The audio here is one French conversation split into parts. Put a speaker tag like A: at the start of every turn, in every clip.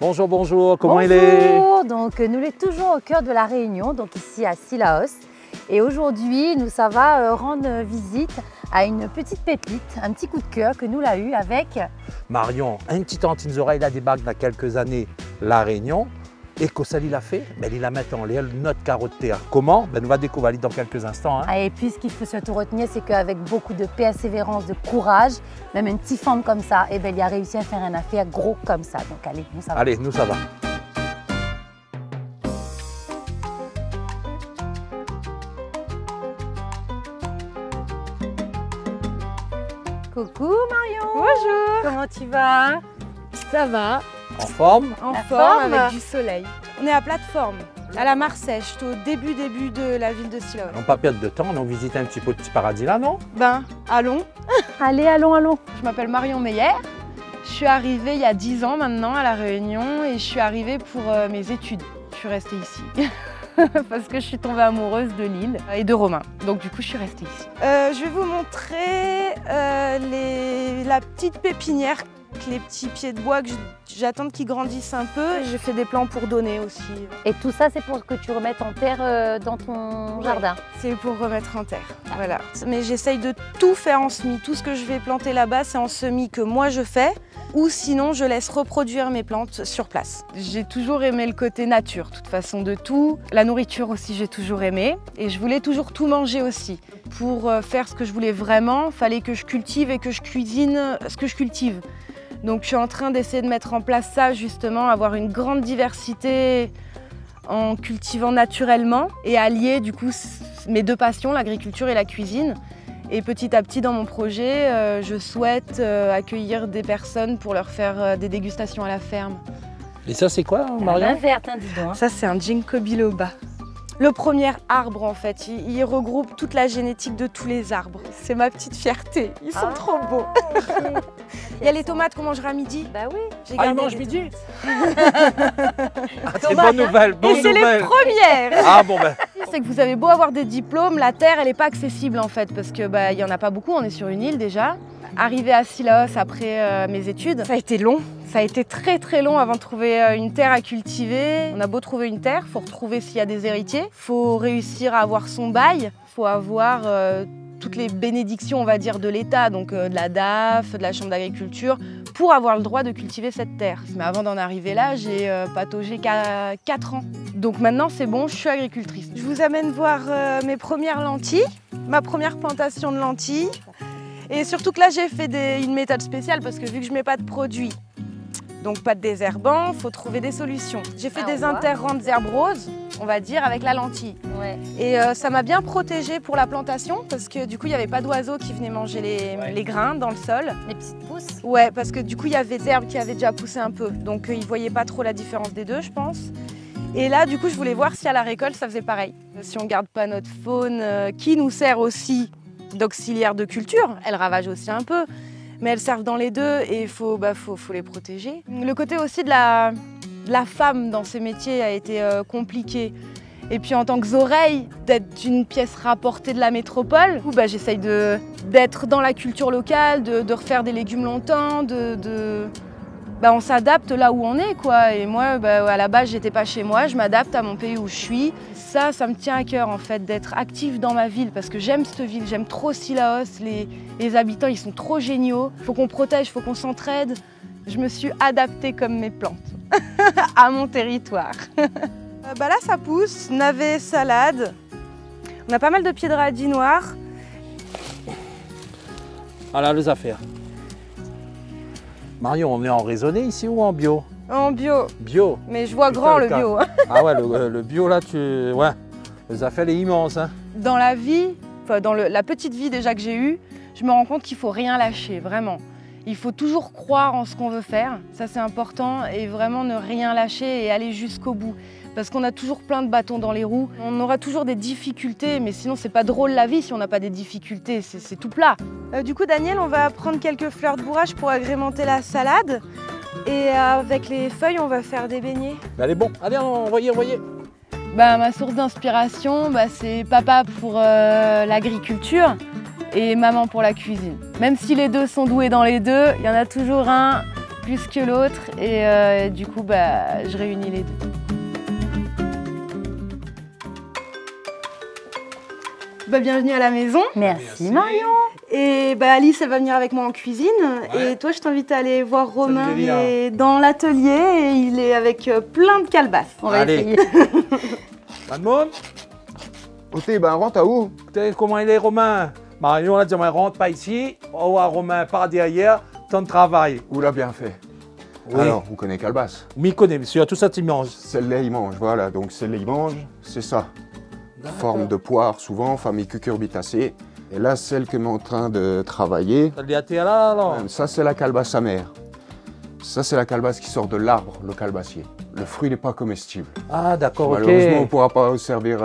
A: Bonjour, bonjour, comment
B: Bonjour.
A: il est?
B: Donc nous sommes toujours au cœur de la Réunion, donc ici à Cilaos. Et aujourd'hui, ça va rendre visite à une petite pépite, un petit coup de cœur que nous l'a eu avec
A: Marion, un petit Antinzora, il a débarqué il y a quelques années la Réunion. Et que ça il a fait, il a mis en l'air notre carotte terre. Comment? Nous va découvrir dans quelques instants. Hein.
B: Et puis ce qu'il faut surtout retenir, c'est qu'avec beaucoup de persévérance, de courage, même une petite femme comme ça, il a réussi à faire une affaire gros comme ça. Donc allez, nous ça va.
A: Allez, nous ça va.
B: Coucou Marion.
C: Bonjour.
B: Comment tu vas?
C: Ça va.
A: En forme?
C: En
B: La
C: forme
B: forme.
C: avec du soleil. On est à plateforme, à la Marsèche, au début de la ville de Cilaos.
A: On ne pas perdre de temps, on visite un petit peu le petit paradis là, non?
C: Ben, allons.
B: Allez, allons.
C: Je m'appelle Marion Meyer. Je suis arrivée il y a 10 ans maintenant à La Réunion et je suis arrivée pour mes études. Je suis restée ici parce que je suis tombée amoureuse de l'île et de Romain. Donc du coup, je suis restée ici. Je vais vous montrer la petite pépinière, les petits pieds de bois que j'attends qu'ils grandissent un peu. J'ai fait des plants pour donner aussi.
B: Et tout ça, c'est pour que tu remettes en terre dans ton jardin.
C: C'est pour remettre en terre, voilà. Mais j'essaye de tout faire en semis. Tout ce que je vais planter là-bas, c'est en semis que moi je fais. Ou sinon, je laisse reproduire mes plantes sur place. J'ai toujours aimé le côté nature, de toute façon, de tout. La nourriture aussi, j'ai toujours aimé. Et je voulais toujours tout manger aussi. Pour faire ce que je voulais vraiment, il fallait que je cultive et que je cuisine ce que je cultive. Donc je suis en train d'essayer de mettre en place ça, justement, avoir une grande diversité en cultivant naturellement et allier du coup mes deux passions, l'agriculture et la cuisine. Et petit à petit dans mon projet, je souhaite accueillir des personnes pour leur faire des dégustations à la ferme.
A: Et ça c'est quoi, Marion?
B: La verte, dis donc.
C: Ça c'est un ginkgo biloba. Le premier arbre en fait, il regroupe toute la génétique de tous les arbres. C'est ma petite fierté, ils sont trop beaux. Il y a les tomates qu'on mangera à midi.
B: Bah oui.
C: J'ai
A: Ah, il
C: gardé
A: mange
C: des
A: midi? C'est
B: Tomates,
A: bonne nouvelle, bonne
C: Et c'est les
A: nouvelle.
C: premières.
A: Ah bon ben.
C: C'est que vous avez beau avoir des diplômes, la terre elle n'est pas accessible en fait parce que il y en a pas beaucoup, on est sur une île déjà. Arriver à Cilaos après mes études, ça a été long. Ça a été très long avant de trouver une terre à cultiver. On a beau trouver une terre, faut retrouver s'il y a des héritiers, faut réussir à avoir son bail, faut avoir toutes les bénédictions on va dire de l'État, donc de la DAF, de la Chambre d'agriculture, pour avoir le droit de cultiver cette terre. Mais avant d'en arriver là, j'ai pataugé qu'à 4 ans. Donc maintenant c'est bon, je suis agricultrice. Je vous amène voir mes premières lentilles, ma première plantation de lentilles. Et surtout que là j'ai fait une méthode spéciale parce que vu que je mets pas de produits, donc pas de désherbant, faut trouver des solutions. J'ai fait des interrants herbes roses, on va dire, avec la lentille.
B: Ouais.
C: Et ça m'a bien protégée pour la plantation parce que du coup il n'y avait pas d'oiseaux qui venaient manger les grains dans le sol.
B: Les petites pousses.
C: Ouais, parce que du coup il y avait des herbes qui avaient déjà poussé un peu, donc ils ne voyaient pas trop la différence des deux je pense. Et là du coup je voulais voir si à la récolte ça faisait pareil. Si on ne garde pas notre faune qui nous sert aussi d'auxiliaire de culture, elles ravagent aussi un peu, mais elles servent dans les deux et il faut les protéger. Le côté aussi de la femme dans ces métiers a été compliqué. Et puis en tant que Zoreille, d'être une pièce rapportée de la métropole, du coup, j'essaye d'être dans la culture locale, de refaire des légumes longtemps, on s'adapte là où on est quoi. Et moi, à la base, j'étais pas chez moi, je m'adapte à mon pays où je suis. Ça me tient à cœur en fait d'être active dans ma ville parce que j'aime cette ville, j'aime trop Cilaos. Les habitants, ils sont trop géniaux. Faut qu'on protège, faut qu'on s'entraide. Je me suis adaptée comme mes plantes à mon territoire. Là, ça pousse, navet, salade. On a pas mal de pieds de radis noirs.
A: Voilà les affaires. Marion, on est en raisonné ici ou en bio?
C: En bio.
A: Bio.
C: Mais je vois
A: Putain,
C: grand le
A: le cas.
C: bio.
A: Ah ouais, le bio là, ouais, les affaires est immense. Hein.
C: Dans la vie, dans la petite vie déjà que j'ai eue, je me rends compte qu'il ne faut rien lâcher, vraiment. Il faut toujours croire en ce qu'on veut faire, ça c'est important, et vraiment ne rien lâcher et aller jusqu'au bout. Parce qu'on a toujours plein de bâtons dans les roues, on aura toujours des difficultés, mais sinon c'est pas drôle la vie si on n'a pas des difficultés, c'est tout plat. Du coup Daniel, on va prendre quelques fleurs de bourrage pour agrémenter la salade, et avec les feuilles on va faire des beignets.
A: Allez bon, allez, envoyez.
C: Ma source d'inspiration, c'est papa pour l'agriculture et maman pour la cuisine. Même si les deux sont doués dans les deux, il y en a toujours un plus que l'autre et du coup bah, je réunis les deux. Bah, bienvenue à la maison.
B: Merci Marion.
C: Et bah, Alice, elle va venir avec moi en cuisine. Ouais. Et toi, je t'invite à aller voir Romain. Il est dans l'atelier et il est avec plein de calebasses. On va essayer.
A: Pas de monde?
D: Ok, ben rentre à où?
A: Comment il est, Romain? Marion, là, dit, rentre pas ici. Oh, Romain, par derrière, temps de travail.
D: Vous l'a bien fait.
A: Oui.
D: Alors, vous connaissez calebasse?
A: Oui, il connaît, monsieur, tout ça, tu manges.
D: Celle-là, il mange, voilà. Donc, celle-là, il mange, c'est ça. Forme de poire, souvent, famille cucurbitacée. Et là, celle que je suis en train de travailler,
A: là, alors.
D: ça, c'est la calebasse amère. Ça, c'est la calebasse qui sort de l'arbre, le calebassier. Le fruit n'est pas comestible.
A: Ah, d'accord, ok.
D: Malheureusement, on ne pourra pas vous servir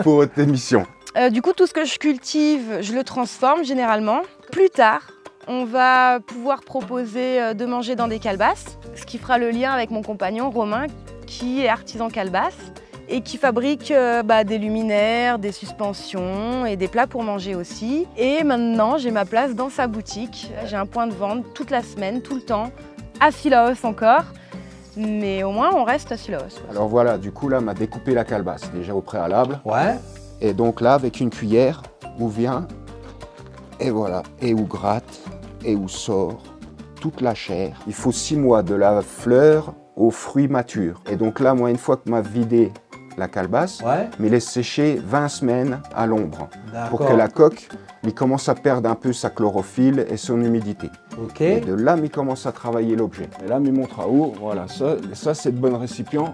D: pour votre émission.
C: Du coup, tout ce que je cultive, je le transforme généralement. Plus tard, on va pouvoir proposer de manger dans des calebasses, ce qui fera le lien avec mon compagnon Romain, qui est artisan calebasse et qui fabrique des luminaires, des suspensions et des plats pour manger aussi. Et maintenant, j'ai ma place dans sa boutique. J'ai un point de vente toute la semaine, tout le temps, à Sillaos encore. Mais au moins, on reste à Sillaos.
D: Alors voilà, du coup, là, on m'a découpé la calebasse, déjà au préalable.
A: Ouais.
D: Et donc là, avec une cuillère, on vient, et voilà, et on gratte, et on sort toute la chair. Il faut 6 mois de la fleur au fruit mature. Et donc là, moi, une fois que m'a vidé la calebasse, mais laisse sécher 20 semaines à l'ombre pour que la coque il commence à perdre un peu sa chlorophylle et son humidité. Et de là, il commence à travailler l'objet. Et là, il montre à haut, voilà, ça c'est de bon récipient,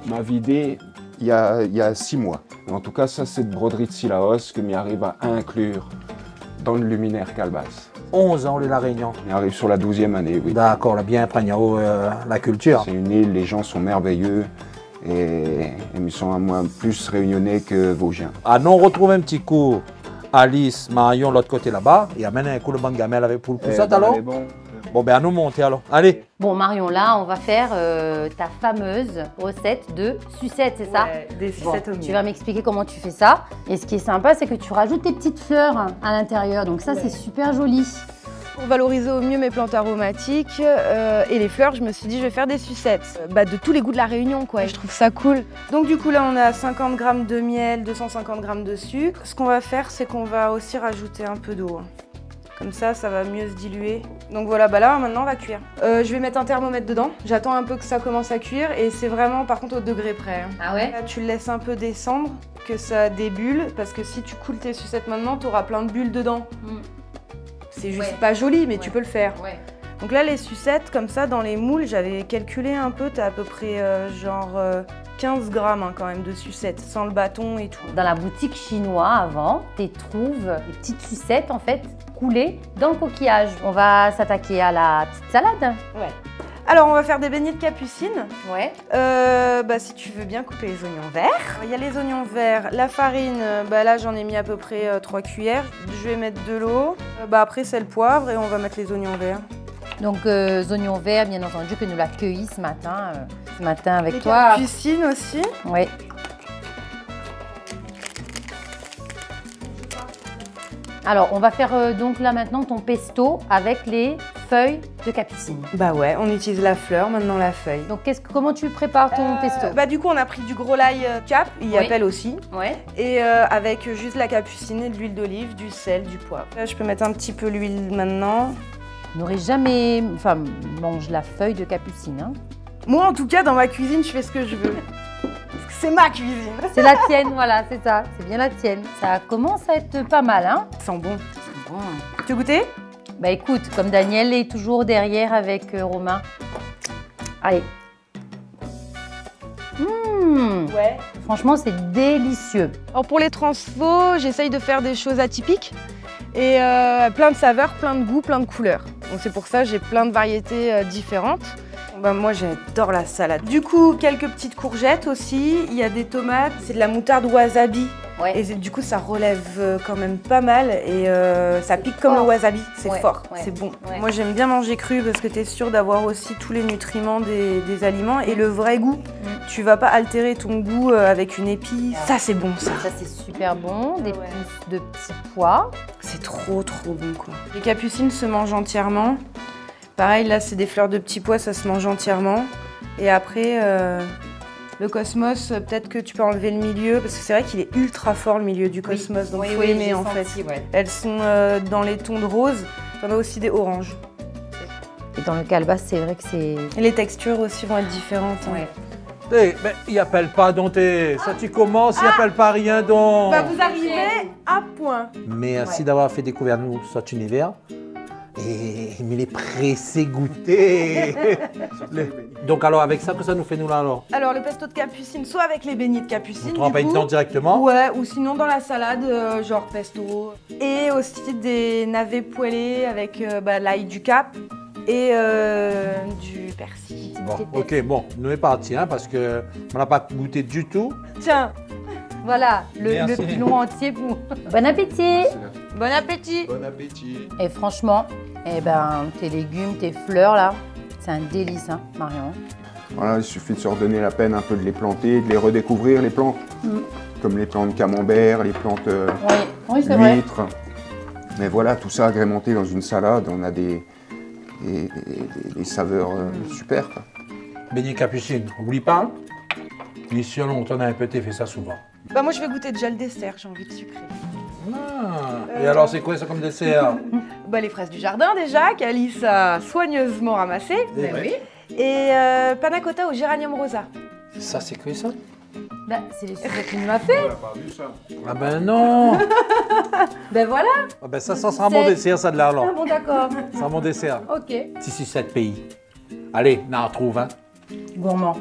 D: m'a vidé il y a 6 mois. En tout cas, ça c'est de broderie de Sillaos que m'y arrive à inclure dans le luminaire calebasse.
A: 11 ans, la Réunion.
D: On arrive sur la 12e année, oui.
A: D'accord, là, bien imprégné la culture.
D: C'est une île, les gens sont merveilleux. Et ils sont à moins plus réunionnais que Vosgiens.
A: Ah non, on retrouve un petit coup Alice, Marion, l'autre côté là-bas. Et amène un coup le banc de gamelle avec pour le poussette alors. Bon, ben à nous monter alors. Allez.
B: Bon, Marion, là, on va faire ta fameuse recette de sucettes, c'est ça?
C: Des sucettes au miel.
B: Tu vas m'expliquer comment tu fais ça. Et ce qui est sympa, c'est que tu rajoutes tes petites fleurs à l'intérieur. Donc ça, c'est super joli.
C: Pour valoriser au mieux mes plantes aromatiques et les fleurs, je me suis dit je vais faire des sucettes de tous les goûts de la Réunion quoi. Je trouve ça cool. Donc du coup là on a 50 g de miel, 250 g de sucre. Ce qu'on va faire c'est qu'on va aussi rajouter un peu d'eau. Comme ça va mieux se diluer. Donc voilà, là maintenant on va cuire. Je vais mettre un thermomètre dedans. J'attends un peu que ça commence à cuire et c'est vraiment par contre au degré près.
B: Ah ouais?
C: Là, tu le laisses un peu descendre, que ça débulle parce que si tu coules tes sucettes maintenant, tu auras plein de bulles dedans. C'est juste pas joli, mais tu peux le faire. Donc là, les sucettes, comme ça, dans les moules, j'avais calculé un peu, t'as à peu près 15 grammes quand même de sucettes, sans le bâton et tout.
B: Dans la boutique chinoise, avant, tu trouves des petites sucettes, en fait, coulées dans le coquillage. On va s'attaquer à la petite salade.
C: Alors, on va faire des beignets de capucine. Si tu veux bien couper les oignons verts. Il y a les oignons verts, la farine, là j'en ai mis à peu près 3 cuillères. Je vais mettre de l'eau. Après, c'est le poivre et on va mettre les oignons verts.
B: Donc, oignons verts, bien entendu, que nous l'a cueilli ce matin avec toi.
C: Les capucines aussi.
B: Oui. Alors, on va faire donc là maintenant ton pesto avec les feuilles de capucine.
C: On utilise la fleur, maintenant la feuille.
B: Donc, comment tu prépares ton pesto?
C: Du coup, on a pris du gros l'ail cap, il y appelle aussi. Et avec juste la capucine et de l'huile d'olive, du sel, du poivre. Là, je peux mettre un petit peu l'huile maintenant.
B: Je n'aurais jamais mange la feuille de capucine. Hein.
C: Moi, en tout cas, dans ma cuisine, je fais ce que je veux. C'est ma cuisine.
B: C'est la tienne, voilà, c'est ça. C'est bien la tienne. Ça commence à être pas mal, hein?
C: Ça sent bon. Tu veux goûter?
B: Écoute, comme Daniel est toujours derrière avec Romain. Allez. Franchement, c'est délicieux.
C: Alors pour les transfos, j'essaye de faire des choses atypiques et plein de saveurs, plein de goûts, plein de couleurs. Donc c'est pour ça que j'ai plein de variétés différentes. Moi j'adore la salade. Du coup, quelques petites courgettes aussi, il y a des tomates, c'est de la moutarde wasabi. Et du coup ça relève quand même pas mal et ça pique comme le wasabi, c'est fort, c'est bon. Moi j'aime bien manger cru parce que tu es sûr d'avoir aussi tous les nutriments des aliments et le vrai goût. Tu vas pas altérer ton goût avec une épice. Ça c'est bon ça.
B: Ça c'est super bon, des pousses de petits pois.
C: C'est trop bon quoi. Les capucines se mangent entièrement. Pareil, là, c'est des fleurs de petits pois, ça se mange entièrement. Et après, le cosmos, peut-être que tu peux enlever le milieu, parce que c'est vrai qu'il est ultra fort, le milieu du cosmos. Donc, il faut aimer, en fait.
B: Ouais.
C: Elles sont dans les tons de rose. T'en as aussi des oranges.
B: Et dans le calebasse, c'est vrai que c'est...
C: Et les textures aussi vont être différentes. Hein.
B: Ouais.
A: Eh, mais il appelle pas donc ça tu commences, il appelle pas rien donc.
C: Bah, vous arrivez à point.
A: Merci d'avoir fait découvrir nous cet univers. Et mais les pressés goûter. Donc alors avec ça, que ça nous fait nous là alors?
C: Alors, le pesto de capucine, soit avec les beignets de capucine.
A: On trempe dedans directement?
C: Ouais, ou sinon dans la salade, genre pesto. Et aussi des navets poêlés avec l'ail du Cap et du persil.
A: Bon, ok, bon, nous est parti hein, parce que on n'a pas goûté du tout.
C: Tiens,
B: Voilà, le
A: Merci.
B: pilon entier pour... Bon appétit!
C: bon appétit.
D: Bon appétit.
B: Et franchement, eh ben, tes légumes, tes fleurs là, c'est un délice, hein, Marion.
D: Voilà, il suffit de se redonner la peine un peu de les planter, de les redécouvrir, les plantes. Comme les plantes camembert, les plantes
B: Oui, c'est vrai.
D: huîtres. Mais voilà, tout ça agrémenté dans une salade, on a des saveurs super, quoi.
A: Beignet capucine, oublie pas. Ici, on t'en a un peu, fait ça souvent.
C: Bah moi je vais goûter déjà le dessert, j'ai envie de sucrer.
A: Et alors, c'est quoi ça comme dessert?
C: Bah les fraises du jardin déjà, qu'Alice a soigneusement ramassées.
A: Oui.
C: Et panna cotta au géranium rosa.
A: Ça, c'est quoi ça?
B: Bah, c'est les sucres qu'il nous a fait.
A: Ah ben non.
B: Ben voilà.
A: Ah ben ça sera mon dessert, ça de là alors.
B: Ah bon, d'accord.
A: Ça sera mon dessert.
B: Ok.
A: 6 7 pays. Allez, on en retrouve, hein.
B: Gourmand.